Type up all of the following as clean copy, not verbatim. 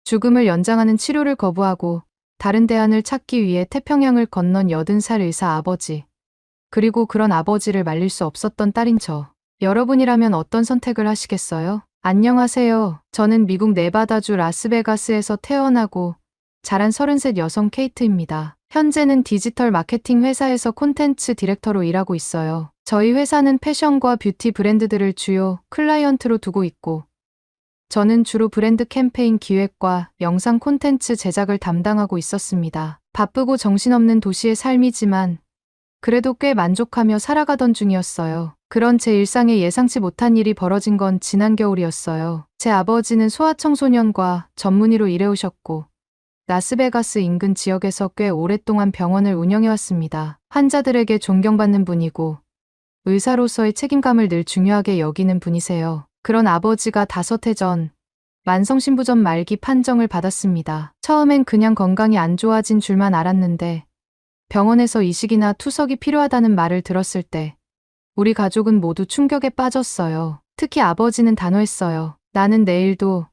죽음을 연장하는 치료를 거부하고 다른 대안을 찾기 위해 태평양을 건넌 80살 의사 아버지. 그리고 그런 아버지를 말릴 수 없었던 딸인 저. 여러분이라면 어떤 선택을 하시겠어요? 안녕하세요. 저는 미국 네바다주 라스베가스에서 태어나고 자란 33 여성 케이트입니다. 현재는 디지털 마케팅 회사에서 콘텐츠 디렉터로 일하고 있어요. 저희 회사는 패션과 뷰티 브랜드들을 주요 클라이언트로 두고 있고, 저는 주로 브랜드 캠페인 기획과 영상 콘텐츠 제작을 담당하고 있었습니다. 바쁘고 정신없는 도시의 삶이지만 그래도 꽤 만족하며 살아가던 중이었어요. 그런 제 일상에 예상치 못한 일이 벌어진 건 지난 겨울이었어요. 제 아버지는 소아청소년과 전문의로 일해오셨고 라스베가스 인근 지역에서 꽤 오랫동안 병원을 운영해왔습니다. 환자들에게 존경받는 분이고 의사로서의 책임감을 늘 중요하게 여기는 분이세요. 그런 아버지가 5해 전 만성신부전 말기 판정을 받았습니다. 처음엔 그냥 건강이 안 좋아진 줄만 알았는데 병원에서 이식이나 투석이 필요하다는 말을 들었을 때 우리 가족은 모두 충격에 빠졌어요. 특히 아버지는 단호했어요. 나는 내일도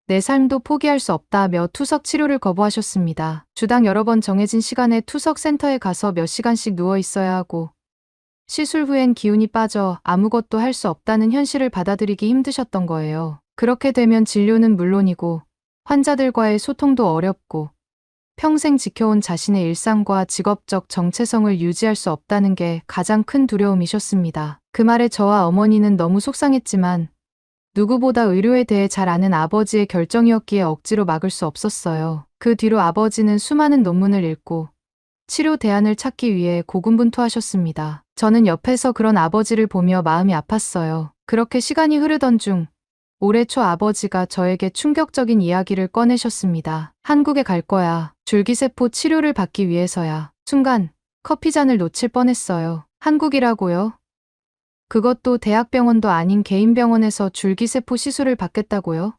내 삶도 포기할 수 없다며 투석 치료를 거부하셨습니다. 주당 여러 번 정해진 시간에 투석 센터에 가서 몇 시간씩 누워 있어야 하고 시술 후엔 기운이 빠져 아무것도 할 수 없다는 현실을 받아들이기 힘드셨던 거예요. 그렇게 되면 진료는 물론이고 환자들과의 소통도 어렵고 평생 지켜온 자신의 일상과 직업적 정체성을 유지할 수 없다는 게 가장 큰 두려움이셨습니다. 그 말에 저와 어머니는 너무 속상했지만 누구보다 의료에 대해 잘 아는 아버지의 결정이었기에 억지로 막을 수 없었어요. 그 뒤로 아버지는 수많은 논문을 읽고 치료 대안을 찾기 위해 고군분투하셨습니다. 저는 옆에서 그런 아버지를 보며 마음이 아팠어요. 그렇게 시간이 흐르던 중 올해 초 아버지가 저에게 충격적인 이야기를 꺼내셨습니다. 한국에 갈 거야. 줄기세포 치료를 받기 위해서야. 순간 커피잔을 놓칠 뻔했어요. 한국이라고요? 그것도 대학병원도 아닌 개인 병원에서 줄기세포 시술을 받겠다고요?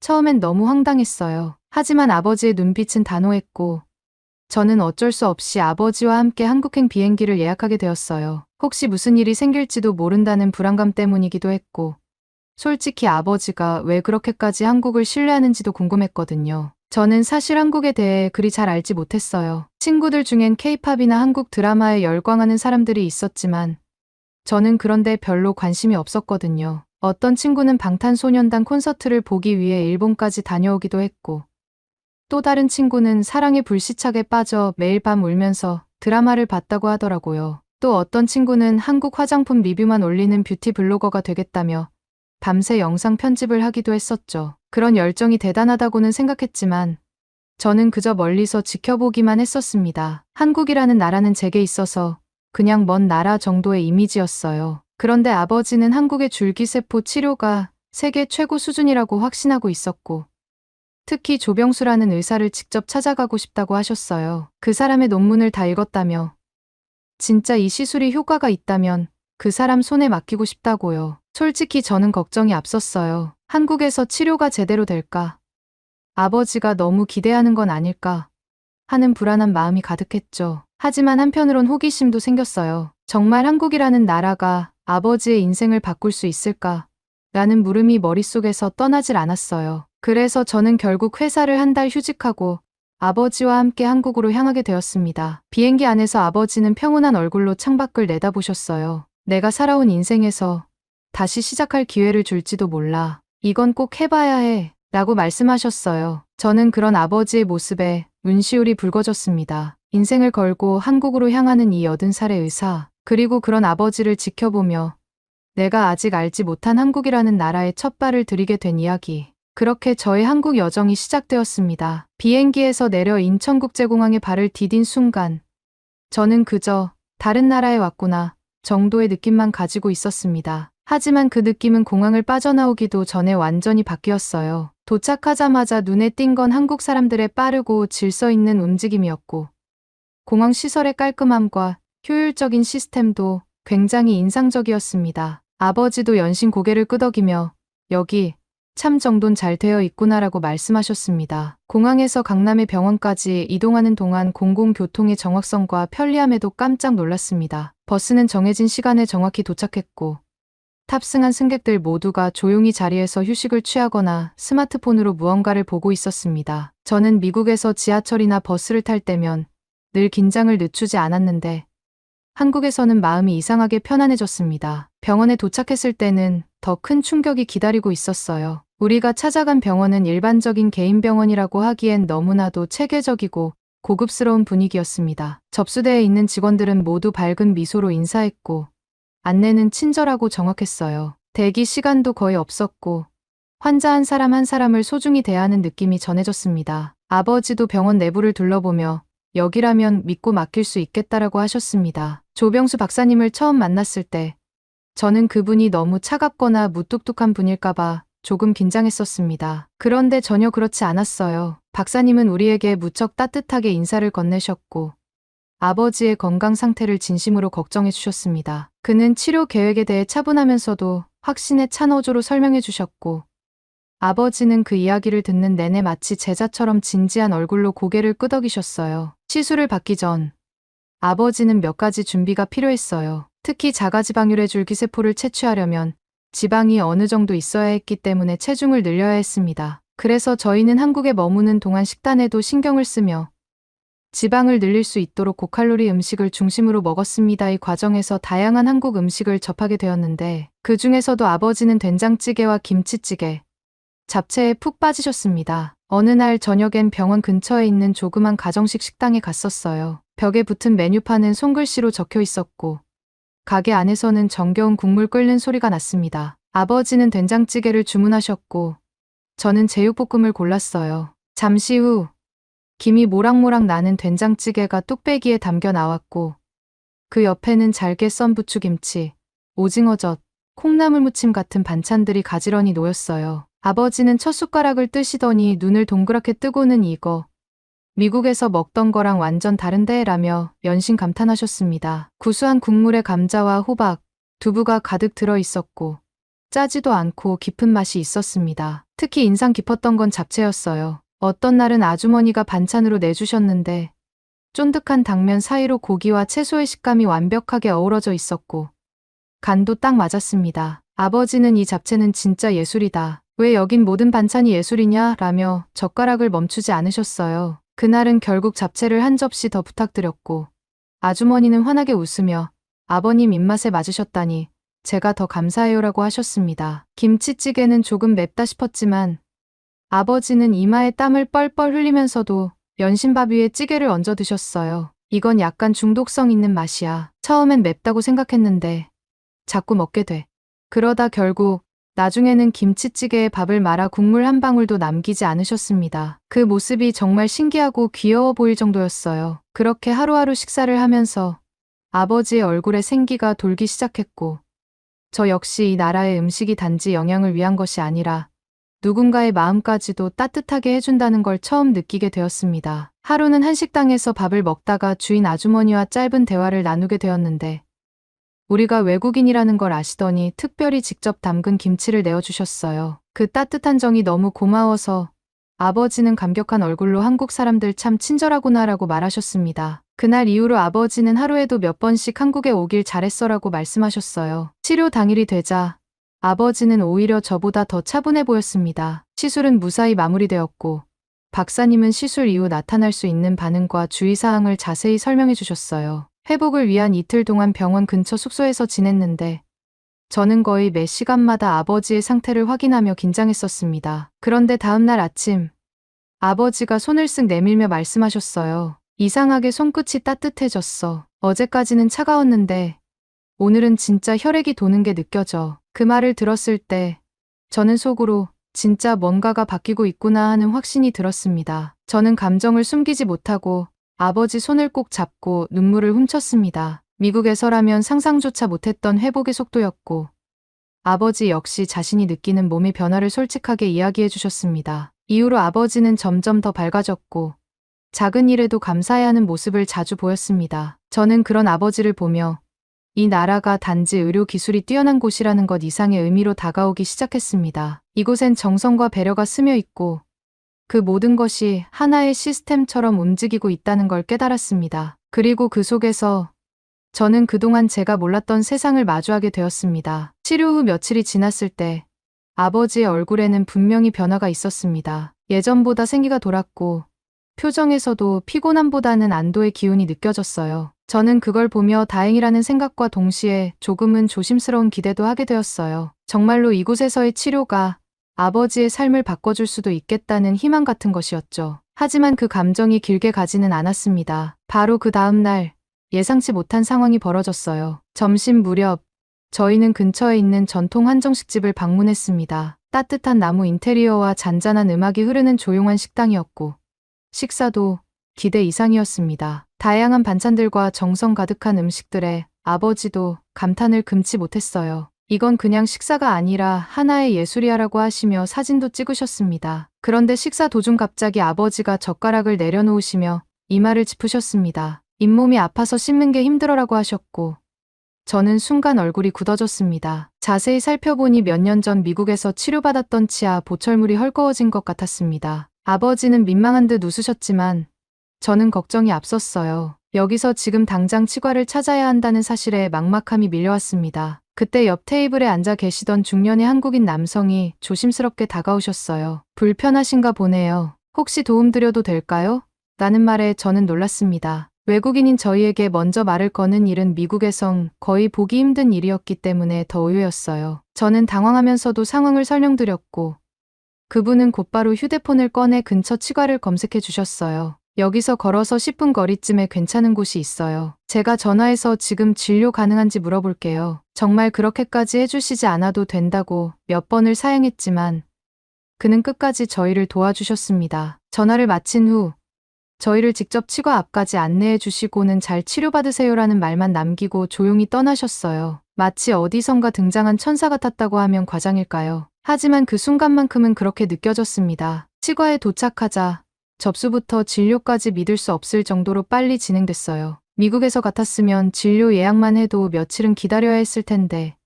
처음엔 너무 황당했어요. 하지만 아버지의 눈빛은 단호했고 저는 어쩔 수 없이 아버지와 함께 한국행 비행기를 예약하게 되었어요. 혹시 무슨 일이 생길지도 모른다는 불안감 때문이기도 했고 솔직히 아버지가 왜 그렇게까지 한국을 신뢰하는지도 궁금했거든요. 저는 사실 한국에 대해 그리 잘 알지 못했어요. 친구들 중엔 케이팝이나 한국 드라마에 열광하는 사람들이 있었지만 저는 그런데 별로 관심이 없었거든요. 어떤 친구는 방탄소년단 콘서트를 보기 위해 일본까지 다녀오기도 했고 또 다른 친구는 사랑에 불시착에 빠져 매일 밤 울면서 드라마를 봤다고 하더라고요. 또 어떤 친구는 한국 화장품 리뷰만 올리는 뷰티 블로거가 되겠다며 밤새 영상 편집을 하기도 했었죠. 그런 열정이 대단하다고는 생각했지만 저는 그저 멀리서 지켜보기만 했었습니다. 한국이라는 나라는 제게 있어서 그냥 먼 나라 정도의 이미지였어요. 그런데 아버지는 한국의 줄기세포 치료가 세계 최고 수준이라고 확신하고 있었고 특히 조병수라는 의사를 직접 찾아가고 싶다고 하셨어요. 그 사람의 논문을 다 읽었다며 진짜 이 시술이 효과가 있다면 그 사람 손에 맡기고 싶다고요. 솔직히 저는 걱정이 앞섰어요. 한국에서 치료가 제대로 될까? 아버지가 너무 기대하는 건 아닐까? 하는 불안한 마음이 가득했죠. 하지만 한편으론 호기심도 생겼어요. 정말 한국이라는 나라가 아버지의 인생을 바꿀 수 있을까? 라는 물음이 머릿속에서 떠나질 않았어요. 그래서 저는 결국 회사를 한 달 휴직하고 아버지와 함께 한국으로 향하게 되었습니다. 비행기 안에서 아버지는 평온한 얼굴로 창밖을 내다보셨어요. 내가 살아온 인생에서 다시 시작할 기회를 줄지도 몰라. 이건 꼭 해봐야 해. 라고 말씀하셨어요. 저는 그런 아버지의 모습에 눈시울이 붉어졌습니다. 인생을 걸고 한국으로 향하는 이 80살의 의사, 그리고 그런 아버지를 지켜보며 내가 아직 알지 못한 한국이라는 나라에 첫 발을 들이게 된 이야기. 그렇게 저의 한국 여정이 시작되었습니다. 비행기에서 내려 인천국제공항에 발을 디딘 순간 저는 그저 다른 나라에 왔구나 정도의 느낌만 가지고 있었습니다. 하지만 그 느낌은 공항을 빠져나오기도 전에 완전히 바뀌었어요. 도착하자마자 눈에 띈 건 한국 사람들의 빠르고 질서 있는 움직임이었고 공항 시설의 깔끔함과 효율적인 시스템도 굉장히 인상적이었습니다. 아버지도 연신 고개를 끄덕이며 여기 참 정돈 잘 되어 있구나라고 말씀하셨습니다. 공항에서 강남의 병원까지 이동하는 동안 공공교통의 정확성과 편리함에도 깜짝 놀랐습니다. 버스는 정해진 시간에 정확히 도착했고 탑승한 승객들 모두가 조용히 자리에서 휴식을 취하거나 스마트폰으로 무언가를 보고 있었습니다. 저는 미국에서 지하철이나 버스를 탈 때면 늘 긴장을 늦추지 않았는데 한국에서는 마음이 이상하게 편안해졌습니다. 병원에 도착했을 때는 더 큰 충격이 기다리고 있었어요. 우리가 찾아간 병원은 일반적인 개인 병원이라고 하기엔 너무나도 체계적이고 고급스러운 분위기였습니다. 접수대에 있는 직원들은 모두 밝은 미소로 인사했고 안내는 친절하고 정확했어요. 대기 시간도 거의 없었고 환자 한 사람 한 사람을 소중히 대하는 느낌이 전해졌습니다. 아버지도 병원 내부를 둘러보며 여기라면 믿고 맡길 수 있겠다라고 하셨습니다. 조병수 박사님을 처음 만났을 때 저는 그분이 너무 차갑거나 무뚝뚝한 분일까봐 조금 긴장했었습니다. 그런데 전혀 그렇지 않았어요. 박사님은 우리에게 무척 따뜻하게 인사를 건네셨고 아버지의 건강 상태를 진심으로 걱정해 주셨습니다. 그는 치료 계획에 대해 차분하면서도 확신에 찬 어조로 설명해 주셨고 아버지는 그 이야기를 듣는 내내 마치 제자처럼 진지한 얼굴로 고개를 끄덕이셨어요. 시술을 받기 전 아버지는 몇 가지 준비가 필요했어요. 특히 자가지방률의 줄기세포를 채취하려면 지방이 어느 정도 있어야 했기 때문에 체중을 늘려야 했습니다. 그래서 저희는 한국에 머무는 동안 식단에도 신경을 쓰며 지방을 늘릴 수 있도록 고칼로리 음식을 중심으로 먹었습니다. 이 과정에서 다양한 한국 음식을 접하게 되었는데 그 중에서도 아버지는 된장찌개와 김치찌개, 잡채에 푹 빠지셨습니다. 어느 날 저녁엔 병원 근처에 있는 조그만 가정식 식당에 갔었어요. 벽에 붙은 메뉴판은 손글씨로 적혀 있었고 가게 안에서는 정겨운 국물 끓는 소리가 났습니다. 아버지는 된장찌개를 주문하셨고 저는 제육볶음을 골랐어요. 잠시 후 김이 모락모락 나는 된장찌개가 뚝배기에 담겨 나왔고 그 옆에는 잘게 썬 부추김치, 오징어젓, 콩나물 무침 같은 반찬들이 가지런히 놓였어요. 아버지는 첫 숟가락을 뜨시더니 눈을 동그랗게 뜨고는 이거 미국에서 먹던 거랑 완전 다른데 라며 연신 감탄하셨습니다. 구수한 국물에 감자와 호박, 두부가 가득 들어 있었고 짜지도 않고 깊은 맛이 있었습니다. 특히 인상 깊었던 건 잡채였어요. 어떤 날은 아주머니가 반찬으로 내주셨는데 쫀득한 당면 사이로 고기와 채소의 식감이 완벽하게 어우러져 있었고 간도 딱 맞았습니다. 아버지는 이 잡채는 진짜 예술이다. 왜 여긴 모든 반찬이 예술이냐? 라며 젓가락을 멈추지 않으셨어요. 그날은 결국 잡채를 한 접시 더 부탁드렸고 아주머니는 환하게 웃으며 아버님 입맛에 맞으셨다니 제가 더 감사해요라고 하셨습니다. 김치찌개는 조금 맵다 싶었지만 아버지는 이마에 땀을 뻘뻘 흘리면서도 연신밥 위에 찌개를 얹어 드셨어요. 이건 약간 중독성 있는 맛이야. 처음엔 맵다고 생각했는데 자꾸 먹게 돼. 그러다 결국 나중에는 김치찌개에 밥을 말아 국물 한 방울도 남기지 않으셨습니다. 그 모습이 정말 신기하고 귀여워 보일 정도였어요. 그렇게 하루하루 식사를 하면서 아버지의 얼굴에 생기가 돌기 시작했고 저 역시 이 나라의 음식이 단지 영양을 위한 것이 아니라 누군가의 마음까지도 따뜻하게 해준다는 걸 처음 느끼게 되었습니다. 하루는 한식당에서 밥을 먹다가 주인 아주머니와 짧은 대화를 나누게 되었는데 우리가 외국인이라는 걸 아시더니 특별히 직접 담근 김치를 내어주셨어요. 그 따뜻한 정이 너무 고마워서 아버지는 감격한 얼굴로 한국 사람들 참 친절하구나라고 말하셨습니다. 그날 이후로 아버지는 하루에도 몇 번씩 한국에 오길 잘했어라고 말씀하셨어요. 치료 당일이 되자 아버지는 오히려 저보다 더 차분해 보였습니다. 시술은 무사히 마무리되었고 박사님은 시술 이후 나타날 수 있는 반응과 주의사항을 자세히 설명해 주셨어요. 회복을 위한 이틀 동안 병원 근처 숙소에서 지냈는데 저는 거의 매 시간마다 아버지의 상태를 확인하며 긴장했었습니다. 그런데 다음날 아침 아버지가 손을 쓱 내밀며 말씀하셨어요. 이상하게 손끝이 따뜻해졌어. 어제까지는 차가웠는데 오늘은 진짜 혈액이 도는 게 느껴져. 그 말을 들었을 때 저는 속으로 진짜 뭔가가 바뀌고 있구나 하는 확신이 들었습니다. 저는 감정을 숨기지 못하고 아버지 손을 꼭 잡고 눈물을 훔쳤습니다. 미국에서라면 상상조차 못했던 회복의 속도였고 아버지 역시 자신이 느끼는 몸의 변화를 솔직하게 이야기해 주셨습니다. 이후로 아버지는 점점 더 밝아졌고 작은 일에도 감사해하는 모습을 자주 보였습니다. 저는 그런 아버지를 보며 이 나라가 단지 의료 기술이 뛰어난 곳이라는 것 이상의 의미로 다가오기 시작했습니다. 이곳엔 정성과 배려가 스며 있고 그 모든 것이 하나의 시스템처럼 움직이고 있다는 걸 깨달았습니다. 그리고 그 속에서 저는 그동안 제가 몰랐던 세상을 마주하게 되었습니다. 치료 후 며칠이 지났을 때 아버지의 얼굴에는 분명히 변화가 있었습니다. 예전보다 생기가 돌았고 표정에서도 피곤함보다는 안도의 기운이 느껴졌어요. 저는 그걸 보며 다행이라는 생각과 동시에 조금은 조심스러운 기대도 하게 되었어요. 정말로 이곳에서의 치료가 아버지의 삶을 바꿔줄 수도 있겠다는 희망 같은 것이었죠. 하지만 그 감정이 길게 가지는 않았습니다. 바로 그 다음 날 예상치 못한 상황이 벌어졌어요. 점심 무렵 저희는 근처에 있는 전통 한정식집을 방문했습니다. 따뜻한 나무 인테리어와 잔잔한 음악이 흐르는 조용한 식당이었고 식사도 기대 이상이었습니다. 다양한 반찬들과 정성 가득한 음식들에 아버지도 감탄을 금치 못했어요. 이건 그냥 식사가 아니라 하나의 예술이야라고 하시며 사진도 찍으셨습니다. 그런데 식사 도중 갑자기 아버지가 젓가락을 내려놓으시며 이마를 짚으셨습니다. 잇몸이 아파서 씹는 게 힘들어라고 하셨고 저는 순간 얼굴이 굳어졌습니다. 자세히 살펴보니 몇 년 전 미국에서 치료받았던 치아 보철물이 헐거워진 것 같았습니다. 아버지는 민망한 듯 웃으셨지만 저는 걱정이 앞섰어요. 여기서 지금 당장 치과를 찾아야 한다는 사실에 막막함이 밀려왔습니다. 그때 옆 테이블에 앉아 계시던 중년의 한국인 남성이 조심스럽게 다가오셨어요. 불편하신가 보네요. 혹시 도움드려도 될까요? 라는 말에 저는 놀랐습니다. 외국인인 저희에게 먼저 말을 거는 일은 미국에선 거의 보기 힘든 일이었기 때문에 더 의외였어요. 저는 당황하면서도 상황을 설명드렸고 그분은 곧바로 휴대폰을 꺼내 근처 치과를 검색해 주셨어요. 여기서 걸어서 10분 거리쯤에 괜찮은 곳이 있어요. 제가 전화해서 지금 진료 가능한지 물어볼게요. 정말 그렇게까지 해주시지 않아도 된다고 몇 번을 사양했지만 그는 끝까지 저희를 도와주셨습니다. 전화를 마친 후 저희를 직접 치과 앞까지 안내해 주시고는 잘 치료받으세요라는 말만 남기고 조용히 떠나셨어요. 마치 어디선가 등장한 천사 같았다고 하면 과장일까요? 하지만 그 순간만큼은 그렇게 느껴졌습니다. 치과에 도착하자 접수부터 진료까지 믿을 수 없을 정도로 빨리 진행됐어요. 미국에서 같았으면 진료 예약만 해도 며칠은 기다려야 했을 텐데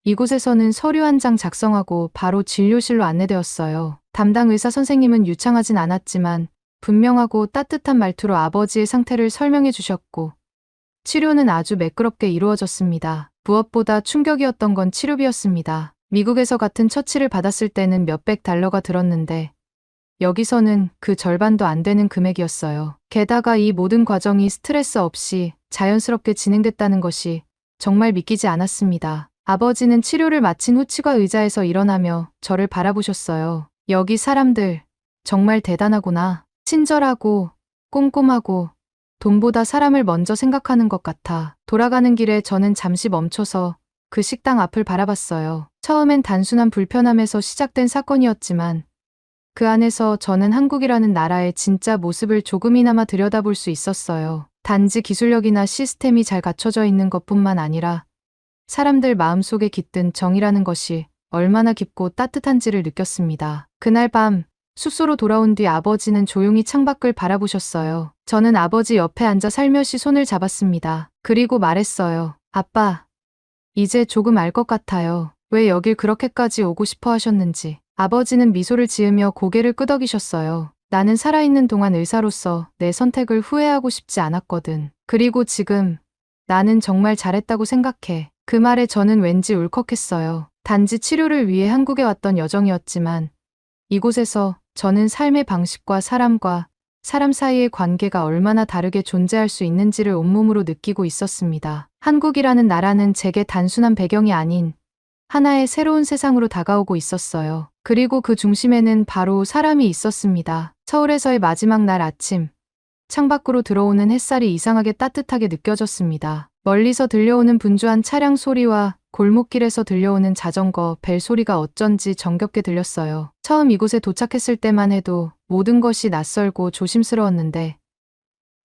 이곳에서는 서류 한 장 작성하고 바로 진료실로 안내되었어요. 담당 의사 선생님은 유창하진 않았지만 분명하고 따뜻한 말투로 아버지의 상태를 설명해 주셨고 치료는 아주 매끄럽게 이루어졌습니다. 무엇보다 충격이었던 건 치료비였습니다. 미국에서 같은 처치를 받았을 때는 몇백 달러가 들었는데 여기서는 그 절반도 안 되는 금액이었어요. 게다가 이 모든 과정이 스트레스 없이 자연스럽게 진행됐다는 것이 정말 믿기지 않았습니다. 아버지는 치료를 마친 후 치과 의자에서 일어나며 저를 바라보셨어요. 여기 사람들 정말 대단하구나. 친절하고 꼼꼼하고 돈보다 사람을 먼저 생각하는 것 같아. 돌아가는 길에 저는 잠시 멈춰서 그 식당 앞을 바라봤어요. 처음엔 단순한 불편함에서 시작된 사건이었지만 그 안에서 저는 한국이라는 나라의 진짜 모습을 조금이나마 들여다볼 수 있었어요. 단지 기술력이나 시스템이 잘 갖춰져 있는 것뿐만 아니라 사람들 마음속에 깃든 정이라는 것이 얼마나 깊고 따뜻한지를 느꼈습니다. 그날 밤 숙소로 돌아온 뒤 아버지는 조용히 창밖을 바라보셨어요. 저는 아버지 옆에 앉아 살며시 손을 잡았습니다. 그리고 말했어요. 아빠, 이제 조금 알 것 같아요. 왜 여길 그렇게까지 오고 싶어 하셨는지. 아버지는 미소를 지으며 고개를 끄덕이셨어요. 나는 살아있는 동안 의사로서 내 선택을 후회하고 싶지 않았거든. 그리고 지금 나는 정말 잘했다고 생각해. 그 말에 저는 왠지 울컥했어요. 단지 치료를 위해 한국에 왔던 여정이었지만 이곳에서 저는 삶의 방식과 사람 사이의 관계가 얼마나 다르게 존재할 수 있는지를 온몸으로 느끼고 있었습니다. 한국이라는 나라는 제게 단순한 배경이 아닌 하나의 새로운 세상으로 다가오고 있었어요. 그리고 그 중심에는 바로 사람이 있었습니다. 서울에서의 마지막 날 아침, 창밖으로 들어오는 햇살이 이상하게 따뜻하게 느껴졌습니다. 멀리서 들려오는 분주한 차량 소리와 골목길에서 들려오는 자전거, 벨 소리가 어쩐지 정겹게 들렸어요. 처음 이곳에 도착했을 때만 해도 모든 것이 낯설고 조심스러웠는데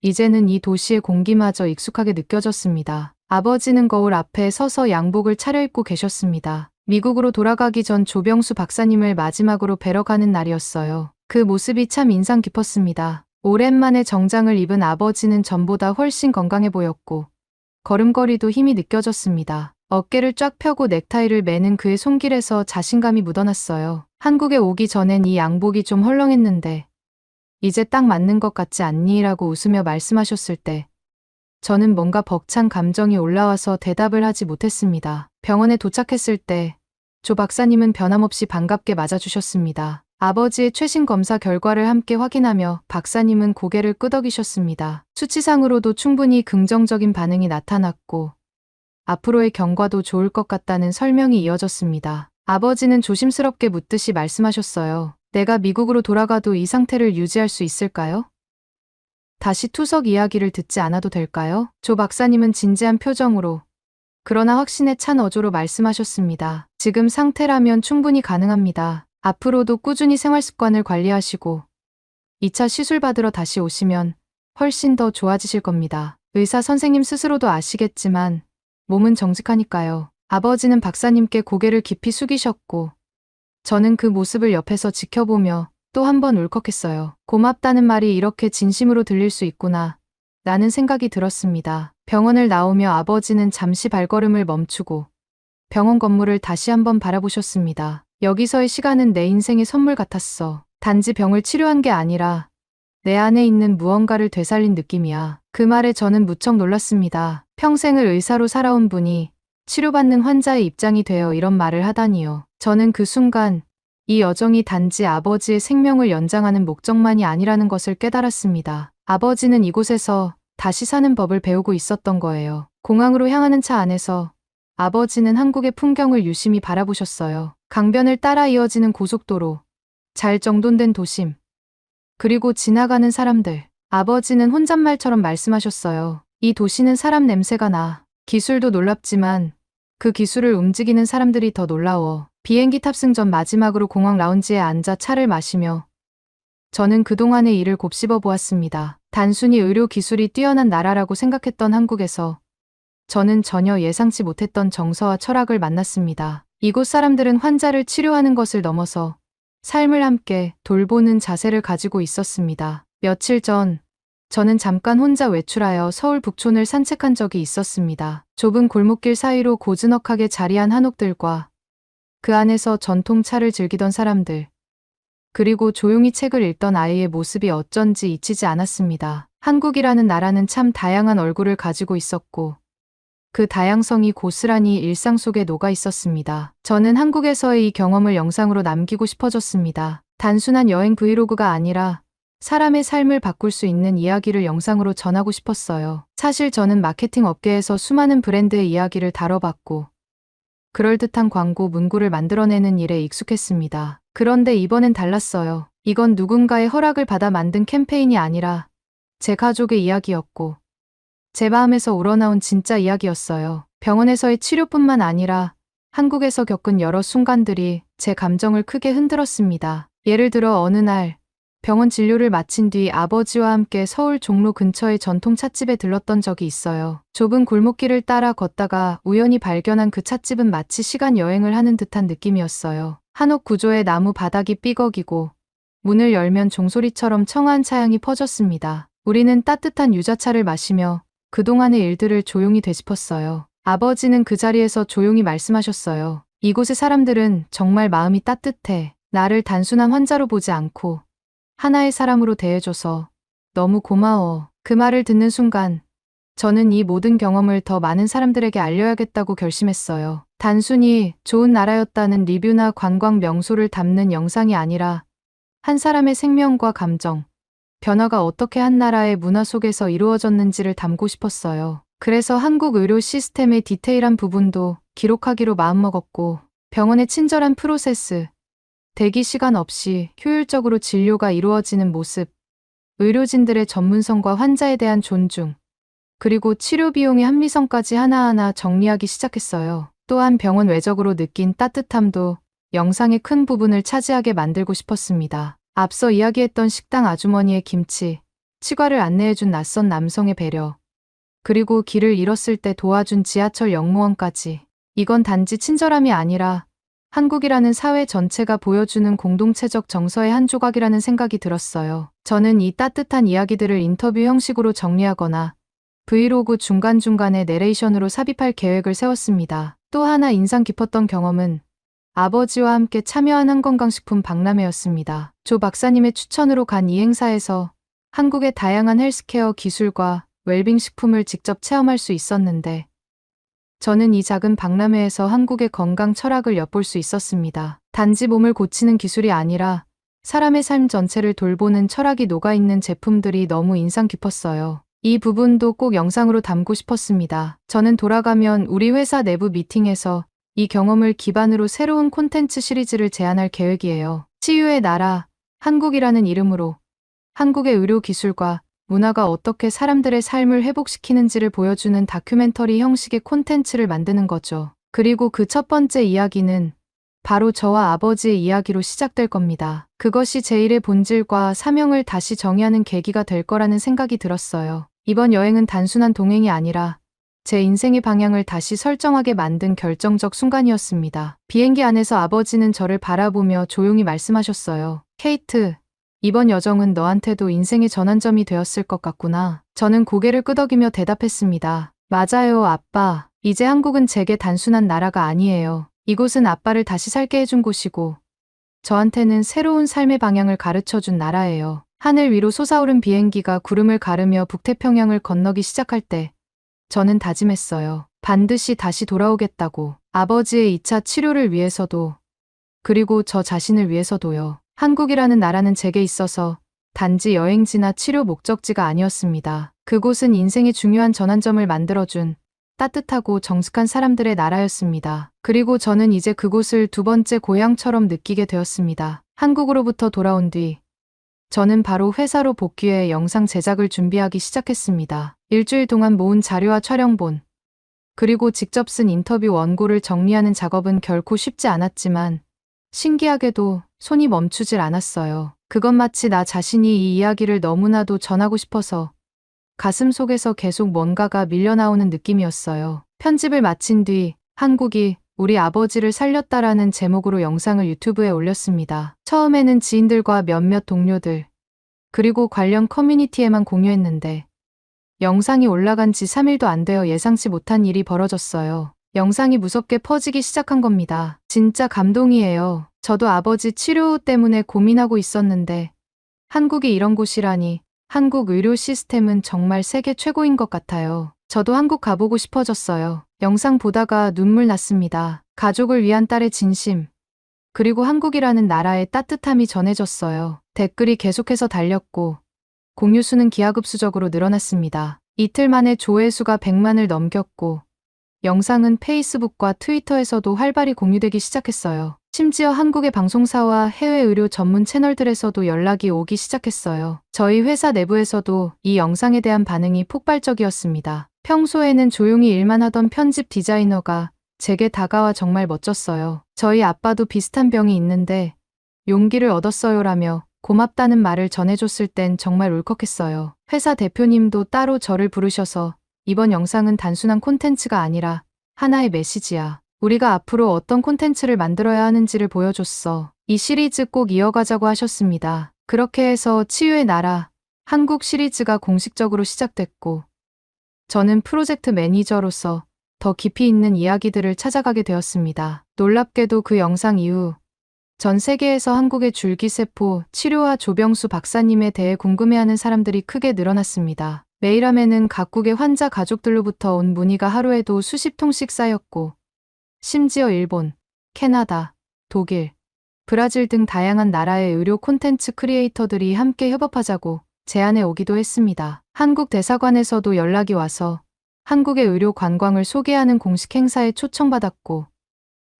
이제는 이 도시의 공기마저 익숙하게 느껴졌습니다. 아버지는 거울 앞에 서서 양복을 차려입고 계셨습니다. 미국으로 돌아가기 전 조병수 박사님을 마지막으로 뵈러 가는 날이었어요. 그 모습이 참 인상 깊었습니다. 오랜만에 정장을 입은 아버지는 전보다 훨씬 건강해 보였고 걸음걸이도 힘이 느껴졌습니다. 어깨를 쫙 펴고 넥타이를 매는 그의 손길에서 자신감이 묻어났어요. 한국에 오기 전엔 이 양복이 좀 헐렁했는데 이제 딱 맞는 것 같지 않니? 라고 웃으며 말씀하셨을 때 저는 뭔가 벅찬 감정이 올라와서 대답을 하지 못했습니다. 병원에 도착했을 때 조 박사님은 변함없이 반갑게 맞아주셨습니다. 아버지의 최신 검사 결과를 함께 확인하며 박사님은 고개를 끄덕이셨습니다. 수치상으로도 충분히 긍정적인 반응이 나타났고 앞으로의 경과도 좋을 것 같다는 설명이 이어졌습니다. 아버지는 조심스럽게 묻듯이 말씀하셨어요. 내가 미국으로 돌아가도 이 상태를 유지할 수 있을까요? 다시 투석 이야기를 듣지 않아도 될까요? 조 박사님은 진지한 표정으로 그러나 확신에 찬 어조로 말씀하셨습니다. 지금 상태라면 충분히 가능합니다. 앞으로도 꾸준히 생활 습관을 관리하시고 2차 시술 받으러 다시 오시면 훨씬 더 좋아지실 겁니다. 의사 선생님 스스로도 아시겠지만 몸은 정직하니까요. 아버지는 박사님께 고개를 깊이 숙이셨고 저는 그 모습을 옆에서 지켜보며 또 한 번 울컥했어요. 고맙다는 말이 이렇게 진심으로 들릴 수 있구나 라는 생각이 들었습니다. 병원을 나오며 아버지는 잠시 발걸음을 멈추고 병원 건물을 다시 한번 바라보셨습니다. 여기서의 시간은 내 인생의 선물 같았어. 단지 병을 치료한 게 아니라 내 안에 있는 무언가를 되살린 느낌이야. 그 말에 저는 무척 놀랐습니다. 평생을 의사로 살아온 분이 치료받는 환자의 입장이 되어 이런 말을 하다니요. 저는 그 순간 이 여정이 단지 아버지의 생명을 연장하는 목적만이 아니라는 것을 깨달았습니다. 아버지는 이곳에서 다시 사는 법을 배우고 있었던 거예요. 공항으로 향하는 차 안에서 아버지는 한국의 풍경을 유심히 바라보셨어요. 강변을 따라 이어지는 고속도로, 잘 정돈된 도심, 그리고 지나가는 사람들. 아버지는 혼잣말처럼 말씀하셨어요. 이 도시는 사람 냄새가 나. 기술도 놀랍지만 그 기술을 움직이는 사람들이 더 놀라워. 비행기 탑승 전 마지막으로 공항 라운지에 앉아 차를 마시며 저는 그동안의 일을 곱씹어 보았습니다. 단순히 의료 기술이 뛰어난 나라라고 생각했던 한국에서 저는 전혀 예상치 못했던 정서와 철학을 만났습니다. 이곳 사람들은 환자를 치료하는 것을 넘어서 삶을 함께 돌보는 자세를 가지고 있었습니다. 며칠 전 저는 잠깐 혼자 외출하여 서울 북촌을 산책한 적이 있었습니다. 좁은 골목길 사이로 고즈넉하게 자리한 한옥들과 그 안에서 전통차를 즐기던 사람들, 그리고 조용히 책을 읽던 아이의 모습이 어쩐지 잊히지 않았습니다. 한국이라는 나라는 참 다양한 얼굴을 가지고 있었고 그 다양성이 고스란히 일상 속에 녹아 있었습니다. 저는 한국에서의 이 경험을 영상으로 남기고 싶어졌습니다. 단순한 여행 브이로그가 아니라 사람의 삶을 바꿀 수 있는 이야기를 영상으로 전하고 싶었어요. 사실 저는 마케팅 업계에서 수많은 브랜드의 이야기를 다뤄봤고 그럴듯한 광고 문구를 만들어내는 일에 익숙했습니다. 그런데 이번엔 달랐어요. 이건 누군가의 허락을 받아 만든 캠페인이 아니라 제 가족의 이야기였고 제 마음에서 우러나온 진짜 이야기였어요. 병원에서의 치료뿐만 아니라 한국에서 겪은 여러 순간들이 제 감정을 크게 흔들었습니다. 예를 들어 어느 날 병원 진료를 마친 뒤 아버지와 함께 서울 종로 근처의 전통 찻집에 들렀던 적이 있어요. 좁은 골목길을 따라 걷다가 우연히 발견한 그 찻집은 마치 시간 여행을 하는 듯한 느낌이었어요. 한옥 구조의 나무 바닥이 삐걱이고 문을 열면 종소리처럼 청아한 차향이 퍼졌습니다. 우리는 따뜻한 유자차를 마시며 그동안의 일들을 조용히 되짚었어요. 아버지는 그 자리에서 조용히 말씀하셨어요. 이곳의 사람들은 정말 마음이 따뜻해. 나를 단순한 환자로 보지 않고 하나의 사람으로 대해줘서 너무 고마워. 그 말을 듣는 순간 저는 이 모든 경험을 더 많은 사람들에게 알려야겠다고 결심했어요. 단순히 좋은 나라였다는 리뷰나 관광 명소를 담는 영상이 아니라 한 사람의 생명과 감정, 변화가 어떻게 한 나라의 문화 속에서 이루어졌는지를 담고 싶었어요. 그래서 한국 의료 시스템의 디테일한 부분도 기록하기로 마음먹었고 병원의 친절한 프로세스, 대기 시간 없이 효율적으로 진료가 이루어지는 모습, 의료진들의 전문성과 환자에 대한 존중, 그리고 치료 비용의 합리성까지 하나하나 정리하기 시작했어요. 또한 병원 외적으로 느낀 따뜻함도 영상의 큰 부분을 차지하게 만들고 싶었습니다. 앞서 이야기했던 식당 아주머니의 김치, 치과를 안내해준 낯선 남성의 배려, 그리고 길을 잃었을 때 도와준 지하철 역무원까지. 이건 단지 친절함이 아니라 한국이라는 사회 전체가 보여주는 공동체적 정서의 한 조각이라는 생각이 들었어요. 저는 이 따뜻한 이야기들을 인터뷰 형식으로 정리하거나 브이로그 중간중간에 내레이션으로 삽입할 계획을 세웠습니다. 또 하나 인상 깊었던 경험은 아버지와 함께 참여한 한건강식품 박람회였습니다. 조 박사님의 추천으로 간 이 행사에서 한국의 다양한 헬스케어 기술과 웰빙 식품을 직접 체험할 수 있었는데 저는 이 작은 박람회에서 한국의 건강 철학을 엿볼 수 있었습니다. 단지 몸을 고치는 기술이 아니라 사람의 삶 전체를 돌보는 철학이 녹아있는 제품들이 너무 인상 깊었어요. 이 부분도 꼭 영상으로 담고 싶었습니다. 저는 돌아가면 우리 회사 내부 미팅에서 이 경험을 기반으로 새로운 콘텐츠 시리즈를 제안할 계획이에요. 치유의 나라, 한국이라는 이름으로 한국의 의료 기술과 문화가 어떻게 사람들의 삶을 회복시키는지를 보여주는 다큐멘터리 형식의 콘텐츠를 만드는 거죠. 그리고 그 첫 번째 이야기는 바로 저와 아버지의 이야기로 시작될 겁니다. 그것이 제 일의 본질과 사명을 다시 정의하는 계기가 될 거라는 생각이 들었어요. 이번 여행은 단순한 동행이 아니라 제 인생의 방향을 다시 설정하게 만든 결정적 순간이었습니다. 비행기 안에서 아버지는 저를 바라보며 조용히 말씀하셨어요. 케이트, 이번 여정은 너한테도 인생의 전환점이 되었을 것 같구나. 저는 고개를 끄덕이며 대답했습니다. 맞아요, 아빠. 이제 한국은 제게 단순한 나라가 아니에요. 이곳은 아빠를 다시 살게 해준 곳이고 저한테는 새로운 삶의 방향을 가르쳐준 나라예요. 하늘 위로 솟아오른 비행기가 구름을 가르며 북태평양을 건너기 시작할 때 저는 다짐했어요. 반드시 다시 돌아오겠다고. 아버지의 2차 치료를 위해서도 그리고 저 자신을 위해서도요. 한국이라는 나라는 제게 있어서 단지 여행지나 치료 목적지가 아니었습니다. 그곳은 인생의 중요한 전환점을 만들어준 따뜻하고 정숙한 사람들의 나라였습니다. 그리고 저는 이제 그곳을 두 번째 고향처럼 느끼게 되었습니다. 한국으로부터 돌아온 뒤 저는 바로 회사로 복귀해 영상 제작을 준비하기 시작했습니다. 일주일 동안 모은 자료와 촬영본, 그리고 직접 쓴 인터뷰 원고를 정리하는 작업은 결코 쉽지 않았지만 신기하게도 손이 멈추질 않았어요. 그건 마치 나 자신이 이 이야기를 너무나도 전하고 싶어서 가슴 속에서 계속 뭔가가 밀려나오는 느낌이었어요. 편집을 마친 뒤 한국이 우리 아버지를 살렸다라는 제목으로 영상을 유튜브에 올렸습니다. 처음에는 지인들과 몇몇 동료들, 그리고 관련 커뮤니티에만 공유했는데 영상이 올라간 지 3일도 안 되어 예상치 못한 일이 벌어졌어요. 영상이 무섭게 퍼지기 시작한 겁니다. 진짜 감동이에요. 저도 아버지 치료 때문에 고민하고 있었는데 한국이 이런 곳이라니. 한국 의료 시스템은 정말 세계 최고인 것 같아요. 저도 한국 가보고 싶어졌어요. 영상 보다가 눈물 났습니다. 가족을 위한 딸의 진심, 그리고 한국이라는 나라의 따뜻함이 전해졌어요. 댓글이 계속해서 달렸고 공유 수는 기하급수적으로 늘어났습니다. 이틀 만에 조회수가 100만을 넘겼고 영상은 페이스북과 트위터에서도 활발히 공유되기 시작했어요. 심지어 한국의 방송사와 해외 의료 전문 채널들에서도 연락이 오기 시작했어요. 저희 회사 내부에서도 이 영상에 대한 반응이 폭발적이었습니다. 평소에는 조용히 일만 하던 편집 디자이너가 제게 다가와 정말 멋졌어요. 저희 아빠도 비슷한 병이 있는데 용기를 얻었어요라며 고맙다는 말을 전해줬을 땐 정말 울컥했어요. 회사 대표님도 따로 저를 부르셔서 이번 영상은 단순한 콘텐츠가 아니라 하나의 메시지야. 우리가 앞으로 어떤 콘텐츠를 만들어야 하는지를 보여줬어. 이 시리즈 꼭 이어가자고 하셨습니다. 그렇게 해서 치유의 나라, 한국 시리즈가 공식적으로 시작됐고 저는 프로젝트 매니저로서 더 깊이 있는 이야기들을 찾아가게 되었습니다. 놀랍게도 그 영상 이후 전 세계에서 한국의 줄기세포 치료와 조병수 박사님에 대해 궁금해하는 사람들이 크게 늘어났습니다. 메일함에는 각국의 환자 가족들로부터 온 문의가 하루에도 수십 통씩 쌓였고 심지어 일본, 캐나다, 독일, 브라질 등 다양한 나라의 의료 콘텐츠 크리에이터들이 함께 협업하자고 제안해 오기도 했습니다. 한국 대사관에서도 연락이 와서 한국의 의료 관광을 소개하는 공식 행사에 초청받았고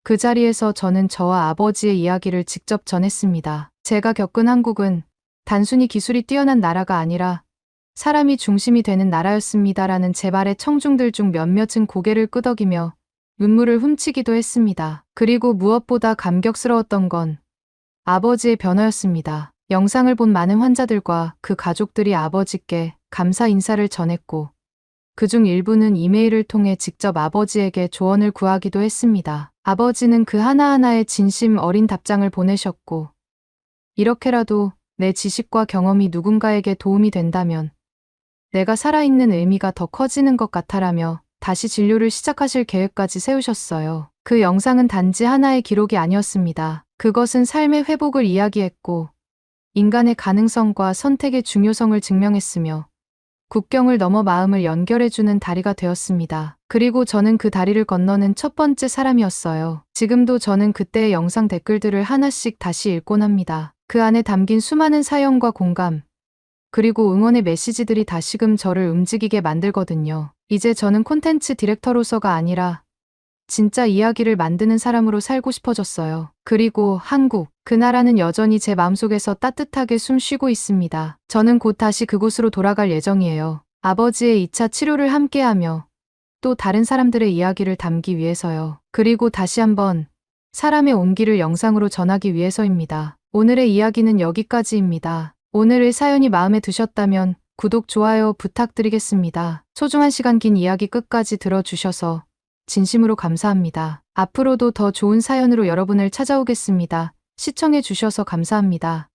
그 자리에서 저는 저와 아버지의 이야기를 직접 전했습니다. 제가 겪은 한국은 단순히 기술이 뛰어난 나라가 아니라 사람이 중심이 되는 나라였습니다라는 제 말에 청중들 중 몇몇은 고개를 끄덕이며 눈물을 훔치기도 했습니다. 그리고 무엇보다 감격스러웠던 건 아버지의 변화였습니다. 영상을 본 많은 환자들과 그 가족들이 아버지께 감사 인사를 전했고 그중 일부는 이메일을 통해 직접 아버지에게 조언을 구하기도 했습니다. 아버지는 그 하나하나의 진심 어린 답장을 보내셨고 이렇게라도 내 지식과 경험이 누군가에게 도움이 된다면 내가 살아있는 의미가 더 커지는 것 같아라며 다시 진료를 시작하실 계획까지 세우셨어요. 그 영상은 단지 하나의 기록이 아니었습니다. 그것은 삶의 회복을 이야기했고 인간의 가능성과 선택의 중요성을 증명했으며 국경을 넘어 마음을 연결해주는 다리가 되었습니다. 그리고 저는 그 다리를 건너는 첫 번째 사람이었어요. 지금도 저는 그때의 영상 댓글들을 하나씩 다시 읽곤 합니다. 그 안에 담긴 수많은 사연과 공감, 그리고 응원의 메시지들이 다시금 저를 움직이게 만들거든요. 이제 저는 콘텐츠 디렉터로서가 아니라 진짜 이야기를 만드는 사람으로 살고 싶어졌어요. 그리고 한국, 그 나라는 여전히 제 마음속에서 따뜻하게 숨쉬고 있습니다. 저는 곧 다시 그곳으로 돌아갈 예정이에요. 아버지의 2차 치료를 함께하며 또 다른 사람들의 이야기를 담기 위해서요. 그리고 다시 한번 사람의 온기를 영상으로 전하기 위해서입니다. 오늘의 이야기는 여기까지입니다. 오늘의 사연이 마음에 드셨다면 구독, 좋아요 부탁드리겠습니다. 소중한 시간, 긴 이야기 끝까지 들어주셔서 진심으로 감사합니다. 앞으로도 더 좋은 사연으로 여러분을 찾아오겠습니다. 시청해 주셔서 감사합니다.